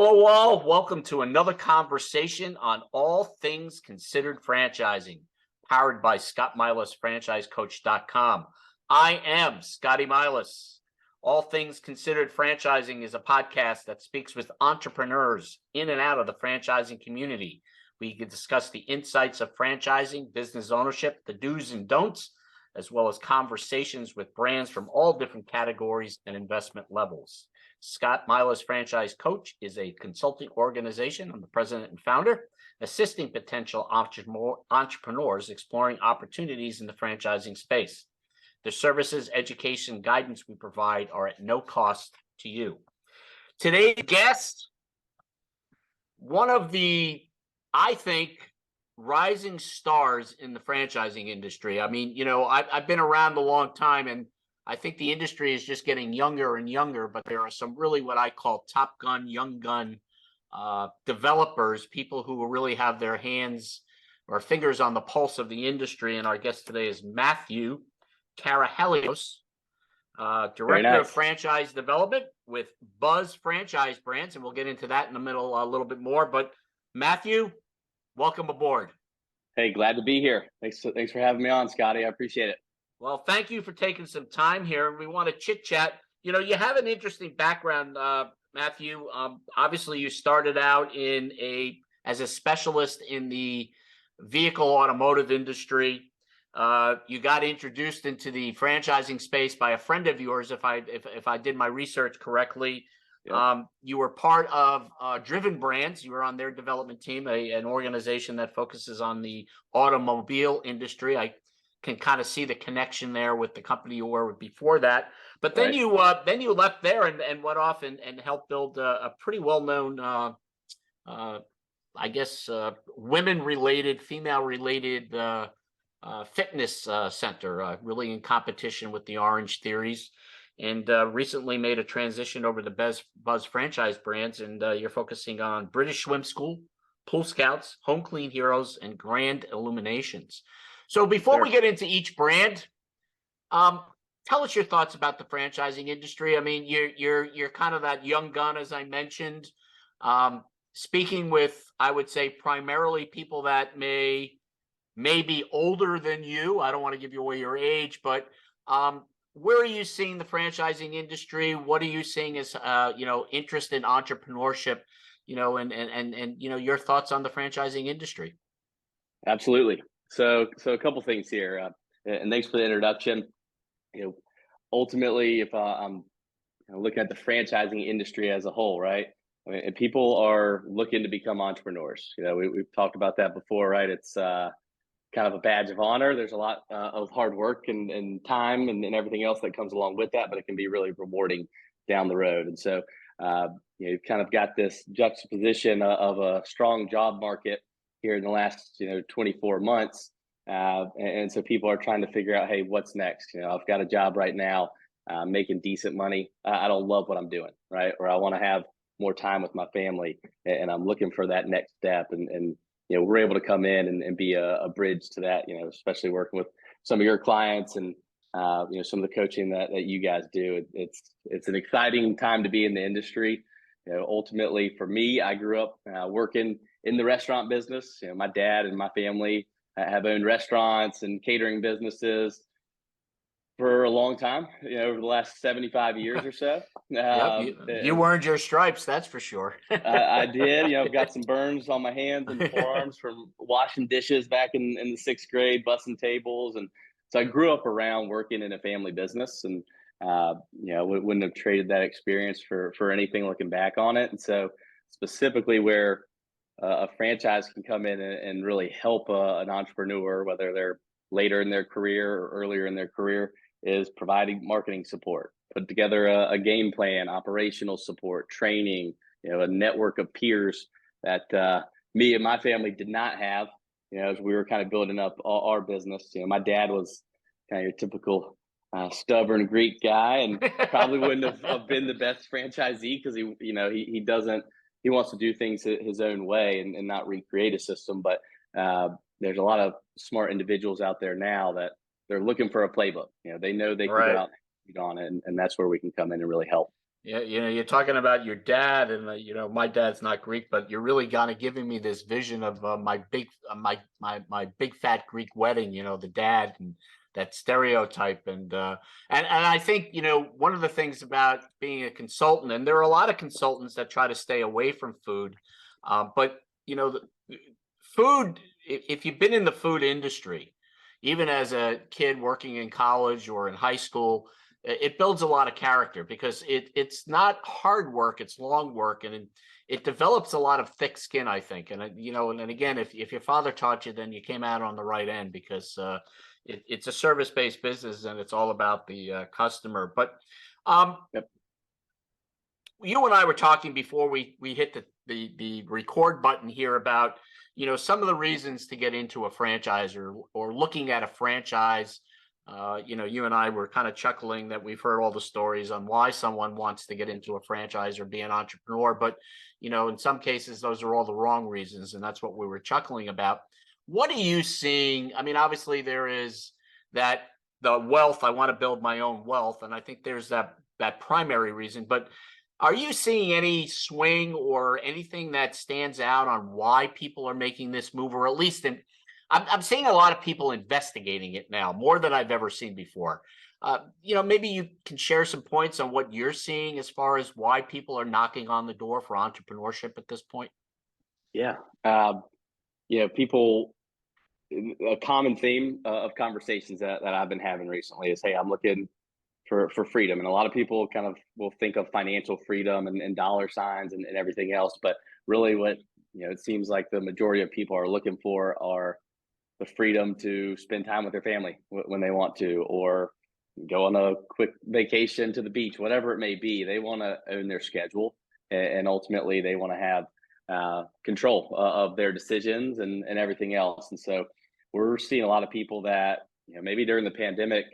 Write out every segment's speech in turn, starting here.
Hello, all. Welcome to another conversation on all things considered franchising, powered by Scott Milas, franchisecoach.com. I am Scotty Milas. All Things Considered Franchising is a podcast that speaks with entrepreneurs in and out of the franchising community. We can discuss the insights of franchising, business ownership, the do's and don'ts, as well as conversations with brands from all different categories and investment levels. Scott Milas Franchise Coach is a consulting organization. I'm the president and founder, assisting potential entrepreneurs exploring opportunities in the franchising space. The services, education, guidance we provide are at no cost to you. Today's guest, one of the, I think, rising stars in the franchising industry. I mean, I've been around a long time, and I think the industry is just getting younger and younger, but there are some really what I call top gun, young gun developers, people who really have their hands or fingers on the pulse of the industry. And our guest today is Matthew Karahalios, Director of Franchise Development with Buzz Franchise Brands. And we'll get into that in the middle a little bit more. But Matthew, welcome aboard. Hey, glad to be here. Thanks for having me on, Scotty. I appreciate it. Well, thank you for taking some time here. We want to chit chat. You have an interesting background, Matthew. Obviously, you started out as a specialist in the vehicle automotive industry. You got introduced into the franchising space by a friend of yours, if I did my research correctly. Yep. You were part of Driven Brands. You were on their development team, an organization that focuses on the automobile industry. I can kind of see the connection there with the company you were with before that. But then you left there and went off and helped build a pretty well-known, women-related, female-related fitness center, really in competition with the Orange Theories, and recently made a transition over to Buzz Franchise Brands, and you're focusing on British Swim School, Pool Scouts, Home Clean Heroes, and Grand Illuminations. So before we get into each brand, tell us your thoughts about the franchising industry. I mean, you're kind of that young gun, as I mentioned, speaking with, I would say, primarily people that may be older than you. I don't want to give you away your age, but where are you seeing the franchising industry? What are you seeing as interest in entrepreneurship? And your thoughts on the franchising industry. Absolutely. So a couple things here, and thanks for the introduction. Ultimately, if I'm looking at the franchising industry as a whole, right? I mean, people are looking to become entrepreneurs. We've talked about that before, right? It's kind of a badge of honor. There's a lot of hard work and time and everything else that comes along with that, but it can be really rewarding down the road. And so you've kind of got this juxtaposition of a strong job market here in the last 24 months, and so people are trying to figure out, hey, what's next? I've got a job right now, making decent money. I don't love what I'm doing, right? Or I want to have more time with my family, and I'm looking for that next step. And we're able to come in and be a bridge to that. Especially working with some of your clients and some of the coaching that you guys do. It's an exciting time to be in the industry. Ultimately, for me, I grew up working in the restaurant business. My dad and my family have owned restaurants and catering businesses for a long time, over the last 75 years or so. You earned your stripes, that's for sure. I did. I've got some burns on my hands and forearms from washing dishes back in the 6th grade, bussing tables. And so I grew up around working in a family business, and wouldn't have traded that experience for anything looking back on it. And so specifically where a franchise can come in and really help an entrepreneur, whether they're later in their career or earlier in their career, is providing marketing support, put together a game plan, operational support, training, a network of peers that me and my family did not have, as we were kind of building up our business. My dad was kind of your typical stubborn Greek guy, and probably wouldn't have been the best franchisee because he wants to do things his own way and not recreate a system. But there's a lot of smart individuals out there now that they're looking for a playbook. They know they can go out and on it, and that's where we can come in and really help. Yeah, you're talking about your dad, and my dad's not Greek, but you're really kind of giving me this vision of my big fat Greek wedding. The dad and that stereotype, and I think one of the things about being a consultant, and there are a lot of consultants that try to stay away from food, but food. If you've been in the food industry, even as a kid working in college or in high school, it builds a lot of character because it's not hard work, it's long work, and it develops a lot of thick skin, I think. And again, if your father taught you, then you came out on the right end, because it's a service-based business and it's all about the customer. But um, Yep. you and I were talking before we hit the record button here about some of the reasons to get into a franchise, or looking at a franchise. You and I were kind of chuckling that we've heard all the stories on why someone wants to get into a franchise or be an entrepreneur, but in some cases those are all the wrong reasons, and that's what we were chuckling about. What are you seeing? I mean, obviously there is that, the wealth. I want to build my own wealth, and I think there's that primary reason. But are you seeing any swing or anything that stands out on why people are making this move, or at least I'm seeing a lot of people investigating it now, more than I've ever seen before. Maybe you can share some points on what you're seeing as far as why people are knocking on the door for entrepreneurship at this point. Yeah. People, a common theme of conversations that I've been having recently is, hey, I'm looking for freedom. And a lot of people kind of will think of financial freedom and dollar signs and everything else. But really what, it seems like the majority of people are looking for are the freedom to spend time with their family when they want to, or go on a quick vacation to the beach, whatever it may be. They want to own their schedule, and ultimately they want to have control of their decisions and everything else. And so we're seeing a lot of people that maybe during the pandemic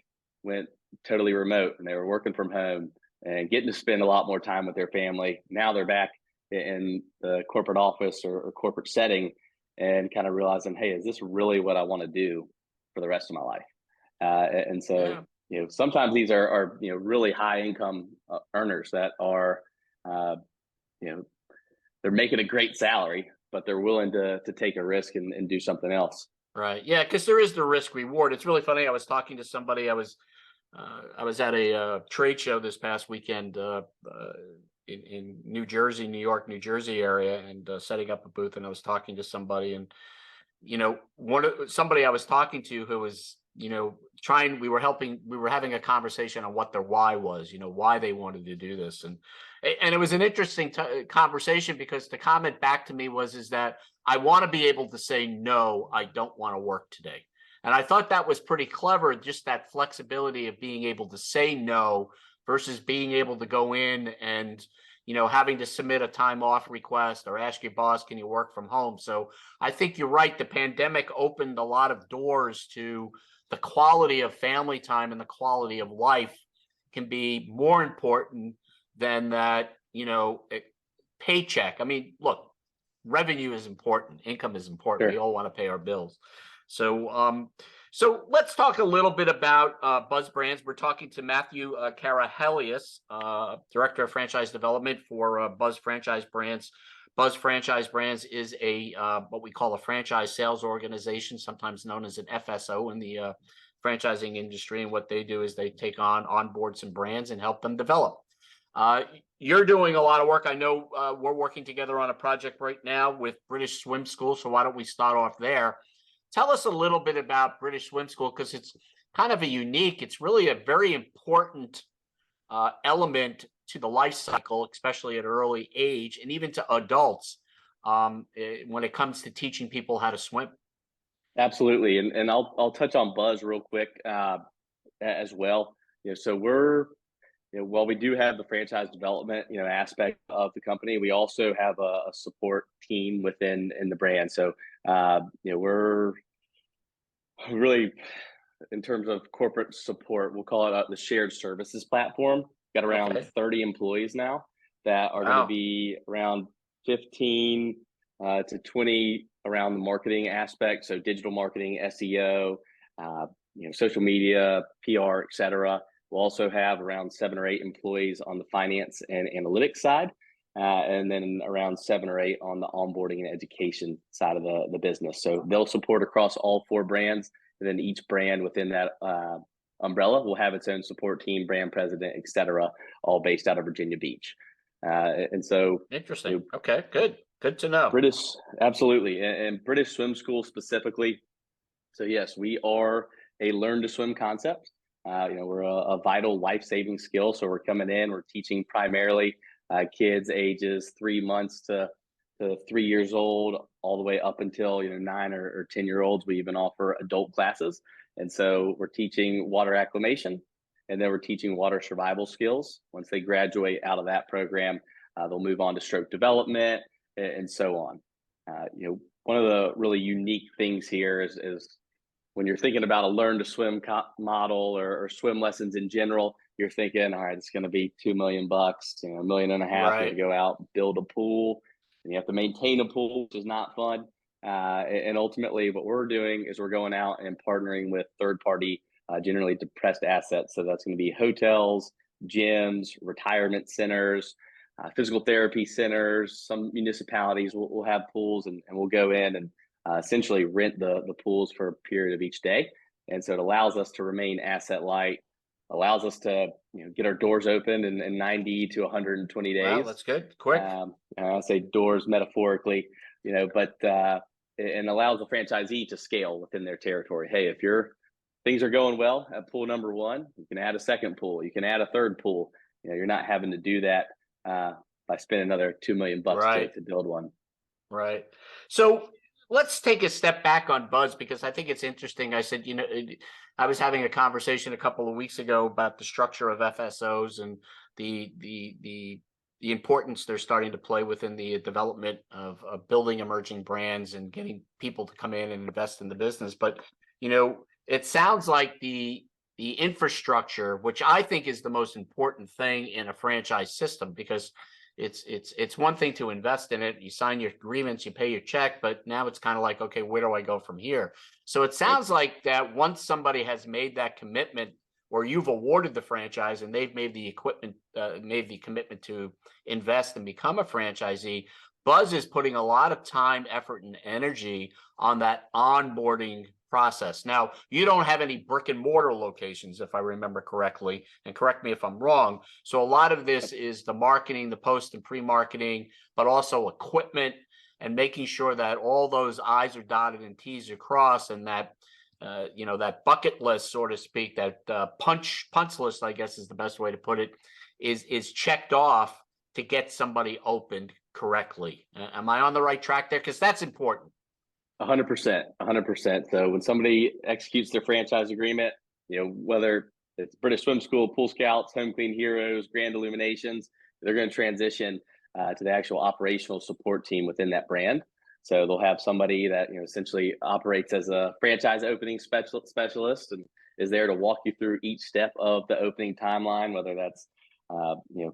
went totally remote and they were working from home and getting to spend a lot more time with their family. Now they're back in the corporate office or corporate setting, and kind of realizing, hey, is this really what I want to do for the rest of my life? And so, Yeah. sometimes these are really high income earners that are, you know, they're making a great salary, but they're willing to take a risk and do something else. Right. Yeah, because there is the risk reward. It's really funny. I was talking to somebody. I was at a trade show this past weekend, in New Jersey, New York, New Jersey area, and setting up a booth. And I was talking to somebody, and somebody I was talking to who was trying. We were having a conversation on what their why was. Why they wanted to do this, and it was an interesting conversation, because the comment back to me was is that I want to be able to say no, I don't want to work today. And I thought that was pretty clever, just that flexibility of being able to say no versus being able to go in and having to submit a time off request or ask your boss, can you work from home? So I think you're right. The pandemic opened a lot of doors to the quality of family time, and the quality of life can be more important than that, paycheck. I mean, look, revenue is important, income is important. We Sure. all want to pay our bills. So let's talk a little bit about Buzz Brands. We're talking to Matthew Karahalios, Director of Franchise Development for Buzz Franchise Brands. Buzz Franchise Brands is a what we call a franchise sales organization, sometimes known as an FSO in the franchising industry. And what they do is they take onboard some brands and help them develop. You're doing a lot of work. I know we're working together on a project right now with British Swim School. So why don't we start off there? Tell us a little bit about British Swim School, because it's kind of it's really a very important element to the life cycle, especially at an early age, and even to adults, when it comes to teaching people how to swim. Absolutely. And I'll touch on Buzz real quick as well. So we're, while we do have the franchise development, aspect of the company, we also have a support team in the brand. So, we're really, in terms of corporate support, we'll call it the shared services platform. Got around Okay. 30 employees now that are going to Wow. be around 15 to 20 around the marketing aspect. So digital marketing, SEO, social media, PR, etc. We'll also have around 7 or 8 employees on the finance and analytics side, and then around 7 or 8 on the onboarding and education side of the business. So they'll support across all 4 brands, and then each brand within that umbrella will have its own support team, brand president, et cetera, all based out of Virginia Beach. And so, Interesting. Okay, good to know. British, absolutely, and British Swim School specifically. So yes, we are a learn to swim concept. We're a vital life-saving skill. So we're coming in, we're teaching primarily kids ages 3 months to 3 years old, all the way up until 9 or 10-year-olds. We even offer adult classes, and so we're teaching water acclimation, and then we're teaching water survival skills. Once they graduate out of that program, they'll move on to stroke development and so on. One of the really unique things here is when you're thinking about a learn to swim model or swim lessons in general, you're thinking, all right, it's going to be $2 million, $1.5 million. Right. To go out, build a pool, and you have to maintain a pool, which is not fun. And ultimately, what we're doing is we're going out and partnering with third-party, generally depressed assets. So that's going to be hotels, gyms, retirement centers, physical therapy centers. Some municipalities will have pools, and we'll go in and essentially rent the pools for a period of each day. And so it allows us to remain asset light, allows us to get our doors open in 90 to 120 days. Wow, that's good. Quick. I say doors metaphorically, but and allows the franchisee to scale within their territory. Hey, if things are going well at pool number 1, you can add a second pool, you can add a third pool. You're not having to do that by spending another $2 million Right. to build one. Right. So let's take a step back on Buzz, because I think it's interesting. I said, I was having a conversation a couple of weeks ago about the structure of FSOs and the importance they're starting to play within the development of building emerging brands and getting people to come in and invest in the business. But, it sounds like the infrastructure, which I think is the most important thing in a franchise system, because it's one thing to invest in it. You sign your agreements, you pay your check, but now it's kind of like, okay, where do I go from here? So it sounds like that once somebody has made that commitment, or you've awarded the franchise and they've made the commitment to invest and become a franchisee, Buzz is putting a lot of time, effort, and energy on that onboarding process. Now, you don't have any brick and mortar locations, if I remember correctly, and correct me if I'm wrong. So a lot of this is the marketing, the post and pre-marketing, but also equipment, and making sure that all those I's are dotted and T's are crossed, and that that bucket list, so to speak, that punch list, I guess is the best way to put it, is checked off to get somebody opened correctly. Am I on the right track there? Because that's important. 100%. So when somebody executes their franchise agreement, whether it's British Swim School, Pool Scouts, Home Clean Heroes, Grand Illuminations, they're going to transition to the actual operational support team within that brand. So they'll have somebody that essentially operates as a franchise opening specialist and is there to walk you through each step of the opening timeline, whether that's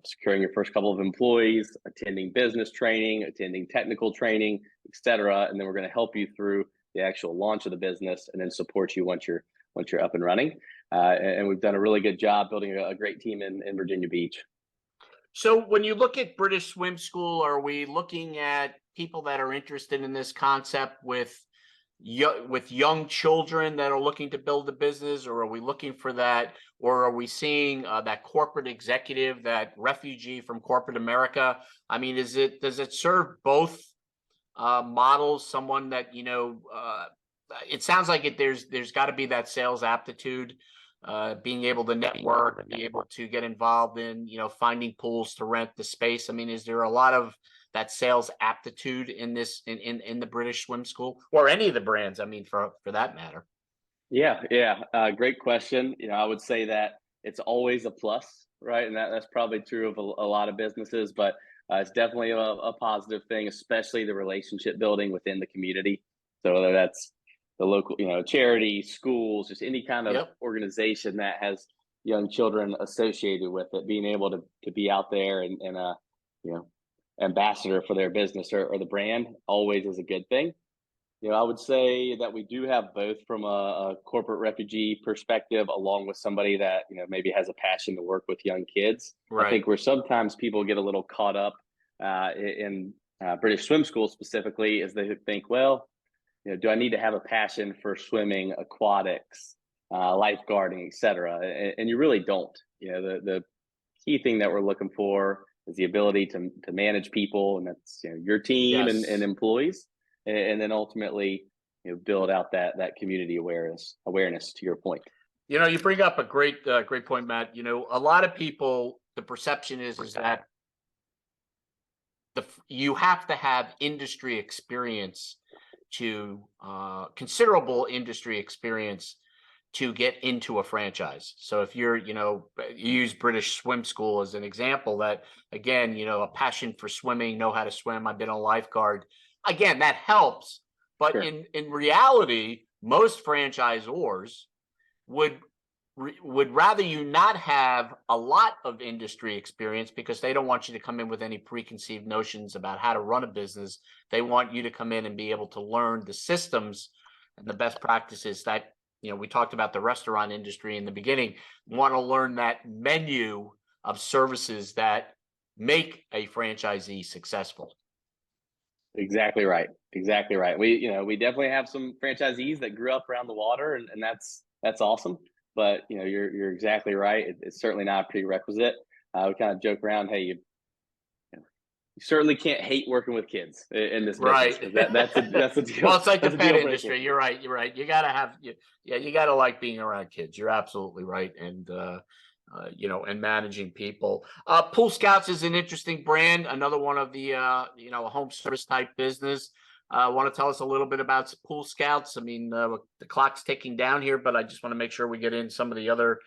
securing your first couple of employees, attending business training, attending technical training, etc. And then we're going to help you through the actual launch of the business, and then support you once you're up and running. And we've done a really good job building a great team in Virginia Beach. So when you look at British Swim School, are we looking at people that are interested in this concept with young children that are looking to build a business, or are we looking for that, or are we seeing that corporate executive, that refugee from corporate America? I mean, does it serve both models? Someone that it sounds like there's got to be that sales aptitude, being able to network, be able to get involved in finding pools to rent the space. I mean, is there a lot of that sales aptitude in this in the British Swim School, or any of the brands, I mean, for that matter? Yeah. Great question. I would say that it's always a plus, right? And that's probably true of a lot of businesses, but it's definitely a positive thing, especially the relationship building within the community. So whether that's the local, charity, schools, just any kind of organization that has young children associated with it, being able to be out there and ambassador for their business or the brand always is a good thing. I would say that we do have both from a corporate refugee perspective, along with somebody that, maybe has a passion to work with young kids. I Right. think where sometimes people get a little caught up in British swim school specifically is they think, well, do I need to have a passion for swimming, aquatics, lifeguarding, et cetera? And you really don't. The key thing that we're looking for is the ability to manage people, and that's your team and Yes. employees, and then ultimately build out that community awareness to your point. You bring up a great point, Matt. A lot of people, the perception is that you have to have industry experience to considerable industry experience to get into a franchise. So if you use British Swim School as an example, that again, a passion for swimming, know how to swim. I've been a lifeguard. Again, that helps. But Sure. in reality, most franchisors would would rather you not have a lot of industry experience because they don't want you to come in with any preconceived notions about how to run a business. They want you to come in and be able to learn the systems and the best practices that, we talked about the restaurant industry in the beginning, want to learn that menu of services that make a franchisee successful. Exactly right. Exactly right. We definitely have some franchisees that grew up around the water, and that's awesome. But you're exactly right. It's certainly not a prerequisite. We kind of joke around, hey, you certainly can't hate working with kids in this business, Right. because that's a deal Well, it's like the that's a pet deal breaker. industry. You're right. You're right. You got to have, yeah, you got to like being around kids. You're absolutely right. And managing people. Pool Scouts is an interesting brand. Another one of the, a home service type business. Want to tell us a little bit about Pool Scouts? I mean, the clock's ticking down here, but I just want to make sure we get in some of the other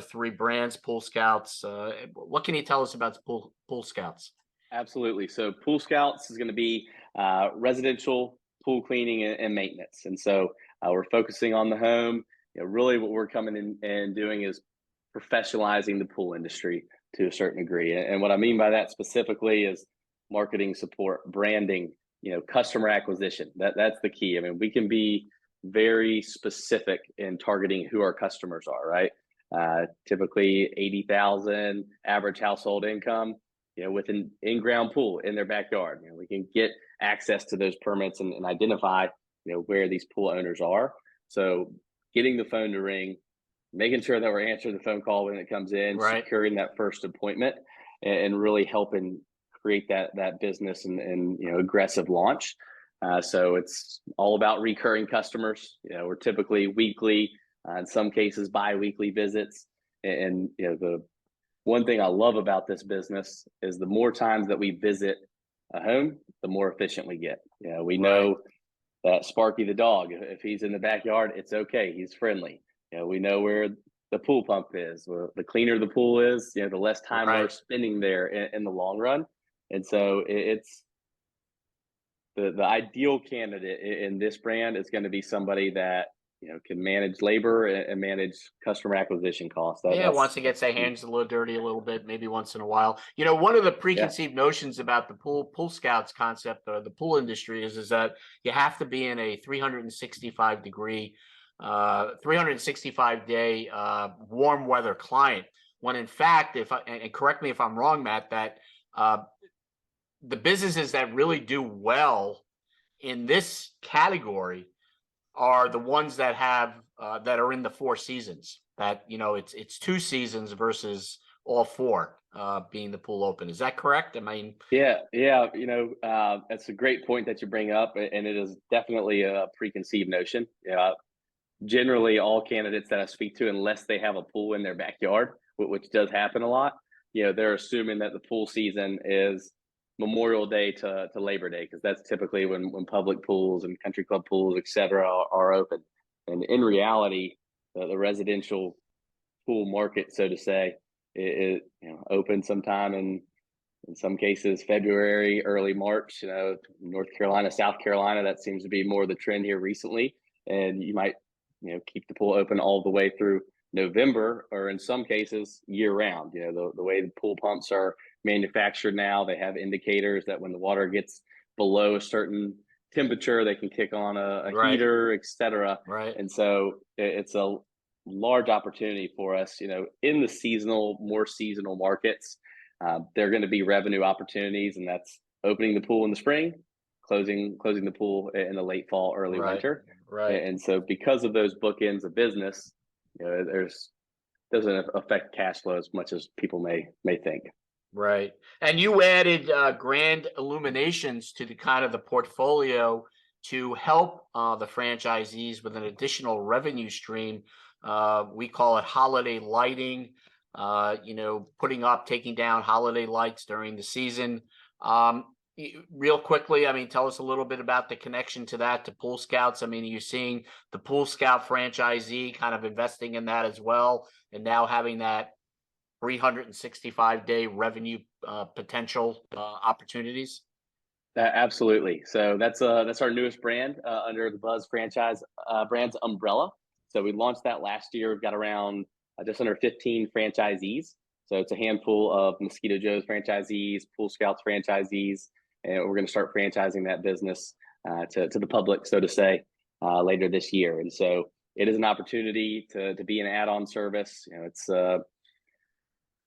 three brands, Pool Scouts. What can you tell us about Pool Scouts? Absolutely. So Pool Scouts is going to be residential pool cleaning and maintenance, and so we're focusing on the home. Really, what we're coming in and doing is professionalizing the pool industry to a certain degree. And what I mean by that specifically is marketing support, branding, customer acquisition. That's the key. I mean, we can be very specific in targeting who our customers are, right? Typically 80,000 average household income, with an in-ground pool in their backyard. We can get access to those permits and identify, where these pool owners are. So getting the phone to ring, making sure that we're answering the phone call when it comes in, Right. securing that first appointment, and really helping create that business and aggressive launch. So it's all about recurring customers. We're typically weekly, in some cases bi-weekly visits. And the one thing I love about this business is the more times that we visit a home, the more efficient we get. We Right. know that Sparky the dog, if he's in the backyard, it's okay. He's friendly. We know where the pool pump is. The cleaner the pool is, the less time we're Right. spending there in the long run. And so it's the ideal candidate in this brand is going to be somebody that can manage labor and manage customer acquisition costs. Yeah, That's wants to get their hands a little dirty a little bit, maybe once in a while. One of the yeah. preconceived notions about the pool scouts concept or the pool industry is that you have to be in a 365 degree, 365 day warm weather client. When in fact, and correct me if I'm wrong, Matt, that the businesses that really do well in this category are the ones that have that are in the four seasons. That it's two seasons versus all four being the pool open. Is that correct? I mean, Yeah. That's a great point that you bring up, and it is definitely a preconceived notion. Generally, all candidates that I speak to, unless they have a pool in their backyard, which does happen a lot, they're assuming that the pool season is Memorial Day to Labor Day, because that's typically when public pools and country club pools, et cetera, are open. And in reality, the residential pool market, so to say, is open sometime in some cases February, early March. North Carolina, South Carolina, that seems to be more of the trend here recently. And you might keep the pool open all the way through November, or in some cases year round. The way the pool pumps are manufactured now, they have indicators that when the water gets below a certain temperature, they can kick on a Right. heater, etc. Right. And so it's a large opportunity for us. In the more seasonal markets, there are going to be revenue opportunities, and that's opening the pool in the spring, closing the pool in the late fall, early Right. winter. Right. And so because of those bookends of business, there's doesn't affect cash flow as much as people may think. Right. And you added Grand Illuminations to the kind of the portfolio to help the franchisees with an additional revenue stream. We call it holiday lighting, putting up, taking down holiday lights during the season. Real quickly, I mean, tell us a little bit about the connection to that, to Pool Scouts. I mean, are you seeing the Pool Scout franchisee kind of investing in that as well, and now having that 365-day revenue potential opportunities? Absolutely. So that's our newest brand under the Buzz franchise brand's umbrella. So we launched that last year. We've got around just under 15 franchisees. So it's a handful of Mosquito Joe's franchisees, Pool Scouts franchisees, and we're going to start franchising that business to the public, so to say, later this year. And so it is an opportunity to be an add-on service. It's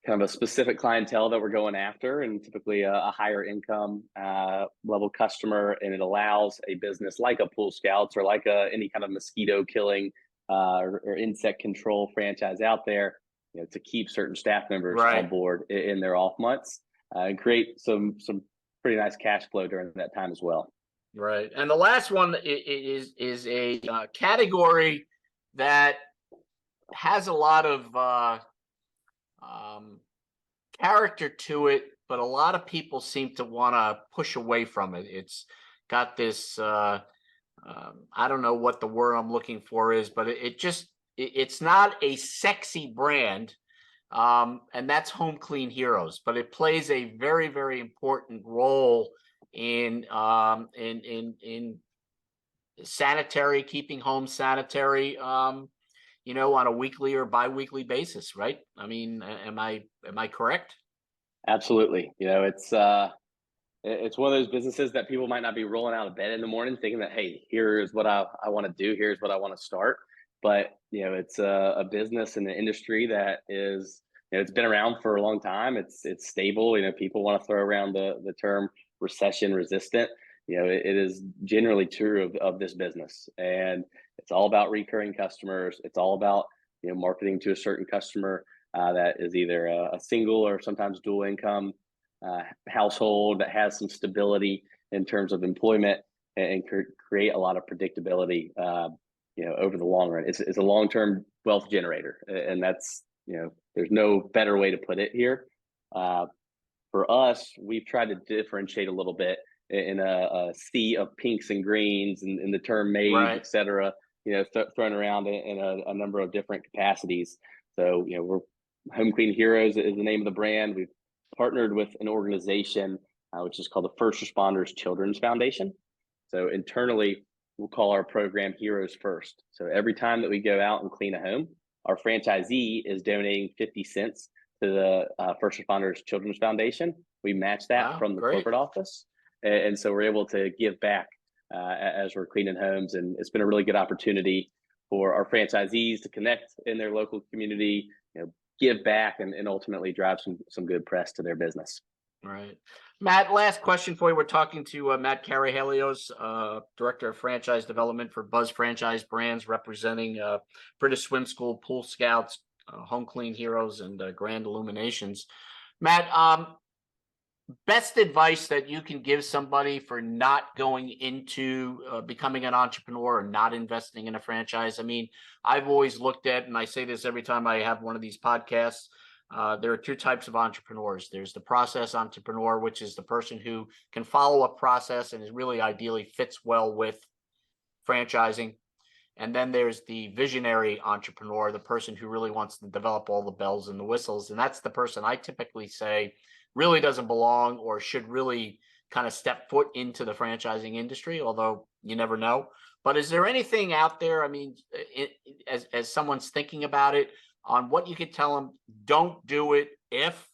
kind of a specific clientele that we're going after, and typically a higher income level customer. And it allows a business like a Pool Scouts or like any kind of mosquito killing or insect control franchise out there, to keep certain staff members on Right. board in their off months and create some pretty nice cash flow during that time as well. Right. And the last one is a category that has a lot of um, character to it, but a lot of people seem to want to push away from it. It's got this I don't know what the word I'm looking for is, but it's not a sexy brand, and that's Home Clean Heroes, but it plays a very, very important role in sanitary, keeping homes sanitary, on a weekly or biweekly basis, right? I mean, am I correct? Absolutely. It's one of those businesses that people might not be rolling out of bed in the morning thinking that, hey, here's what I want to do, here's what I want to start. But it's a business in the industry that is, it's been around for a long time. It's stable. People want to throw around the term recession resistant. It is generally true of this business, and it's all about recurring customers. It's all about marketing to a certain customer that is either a single or sometimes dual income household that has some stability in terms of employment, and create a lot of predictability over the long run. It's a long-term wealth generator, and that's there's no better way to put it here. For us, we've tried to differentiate a little bit in a sea of pinks and greens, and in the term maize, Right. et cetera, thrown around in a number of different capacities. So we're Home Clean Heroes is the name of the brand. We've partnered with an organization which is called the First Responders Children's Foundation. So internally, we'll call our program Heroes First. So every time that we go out and clean a home, our franchisee is donating 50 cents to the First Responders Children's Foundation. We match that Wow, from the great. corporate office. And so we're able to give back as we're cleaning homes. And it's been a really good opportunity for our franchisees to connect in their local community, give back, and ultimately drive some good press to their business. Right. Matt, last question for you. We're talking to Matt Karahalios, Director of Franchise Development for Buzz Franchise Brands, representing British Swim School, Pool Scouts, Home Clean Heroes, and Grand Illuminations. Matt, best advice that you can give somebody for not going into becoming an entrepreneur or not investing in a franchise? I mean, I've always looked at, and I say this every time I have one of these podcasts, there are two types of entrepreneurs. There's the process entrepreneur, which is the person who can follow a process and is really ideally fits well with franchising. And then there's the visionary entrepreneur, the person who really wants to develop all the bells and the whistles. And that's the person I typically say really doesn't belong or should really kind of step foot into the franchising industry, although you never know. But is there anything out there, I mean, as someone's thinking about it, on what you could tell them, don't do it if,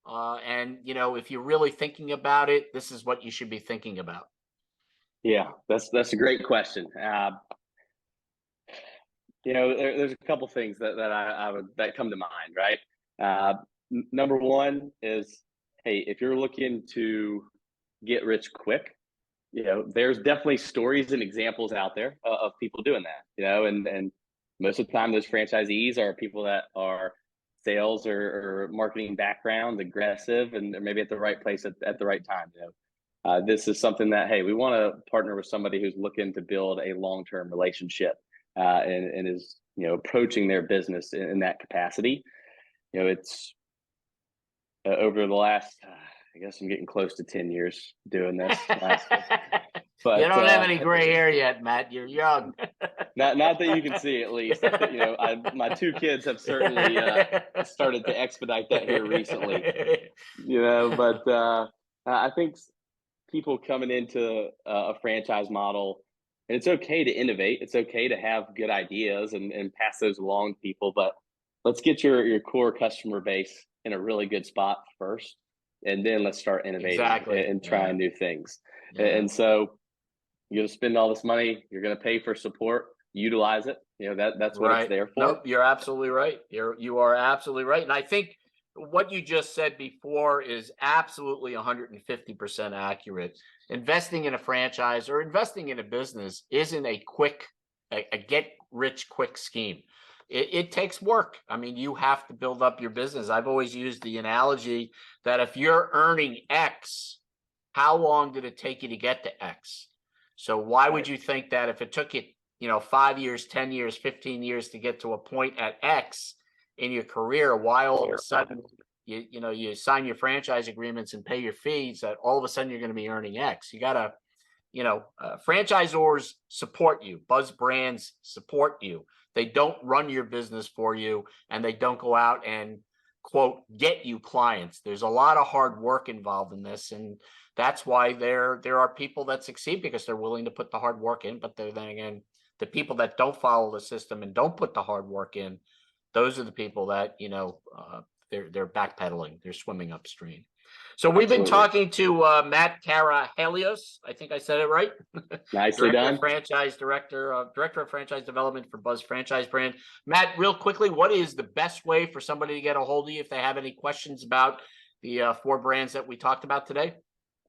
and if you're really thinking about it, this is what you should be thinking about? Yeah, that's a great question. There's a couple things that come to mind, right? Number one is, hey, if you're looking to get rich quick, there's definitely stories and examples out there of people doing that, and most of the time those franchisees are people that are sales or marketing backgrounds, aggressive, and they're maybe at the right place at the right time. This is something that, hey, we want to partner with somebody who's looking to build a long-term relationship, and is, approaching their business in that capacity. It's over the last, I guess I'm getting close to 10 years doing this. But you don't have any gray hair yet, Matt. You're young. not that you can see, at least. My two kids have certainly started to expedite that here recently. But I think people coming into a franchise model, and it's okay to innovate. It's okay to have good ideas and pass those along to people, but let's get your core customer base in a really good spot first, and then let's start innovating and trying new things. Yeah. And so you're going to spend all this money, you're going to pay for support, utilize it. That's what it's there for. Nope, you're absolutely right. You are absolutely right. And I think what you just said before is absolutely 150% accurate. Investing in a franchise or investing in a business isn't a get rich quick scheme. It takes work. I mean, you have to build up your business. I've always used the analogy that if you're earning X, how long did it take you to get to X? So why would you think that if it took you, 5 years, 10 years, 15 years to get to a point at X in your career, why all of a sudden you sign your franchise agreements and pay your fees, that all of a sudden you're going to be earning X? You got to, franchisors support you. Buzz brands support you. They don't run your business for you, and they don't go out and, quote, get you clients. There's a lot of hard work involved in this, and that's why there are people that succeed, because they're willing to put the hard work in. But then again, the people that don't follow the system and don't put the hard work in, those are the people that, they're backpedaling, they're swimming upstream. So we've been talking to Matt Karahalios. I think I said it right. Nicely done. Director of franchise development for Buzz Franchise Brand. Matt, real quickly, what is the best way for somebody to get a hold of you if they have any questions about the 4 brands that we talked about today?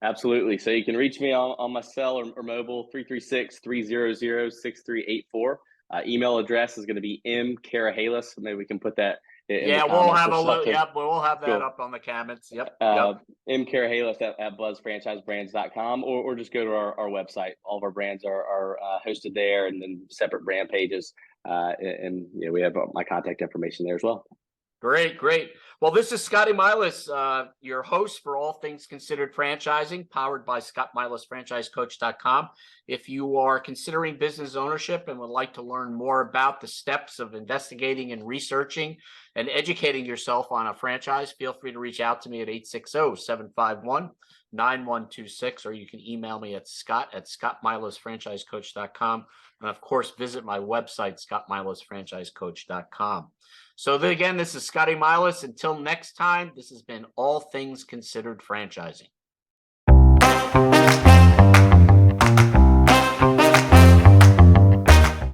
Absolutely. So you can reach me on my cell or mobile, 336-300-6384. Email address is going to be mkarahalios. Maybe we can put that in the we'll have a look. Yep, we'll have that up on the comments. Yep. mkarahalios at buzzfranchisebrands.com, or just go to our website. All of our brands are hosted there, and then separate brand pages. And we have my contact information there as well. Great. Well, this is Scotty Milas, your host for All Things Considered Franchising, powered by scottmilasfranchisecoach.com. If you are considering business ownership and would like to learn more about the steps of investigating and researching and educating yourself on a franchise, feel free to reach out to me at 860-751-9126, or you can email me at scott@scottmilasfranchisecoach.com. And of course, visit my website, scottmilasfranchisecoach.com. So again, this is Scotty Milas. Until next time, this has been All Things Considered Franchising.